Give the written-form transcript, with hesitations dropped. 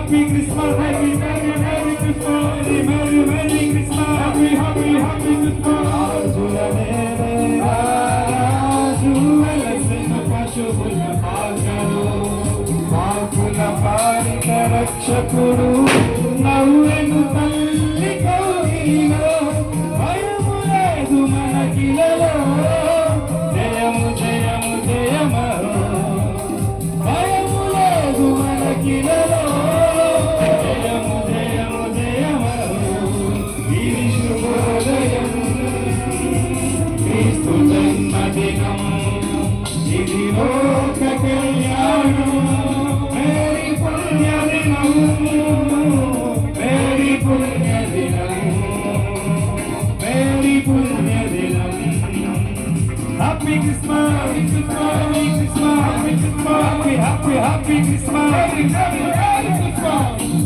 Happy Christmas, Merry Christmas, Merry Christmas, Happy Christmas. రక్షకుడు నవ్వెను తల్లి కౌగిలో భయము లేదు మనకిలలో జయము జయము జయము భయము లేదు మనకిలలో జయము జయము జయము ఇది శుభోదయం క్రీస్తు జన్మదినం ఇది లోక కళ్యాణం Happy Christmas, Happy Christmas, Happy Christmas, Happy Christmas, Happy Christmas.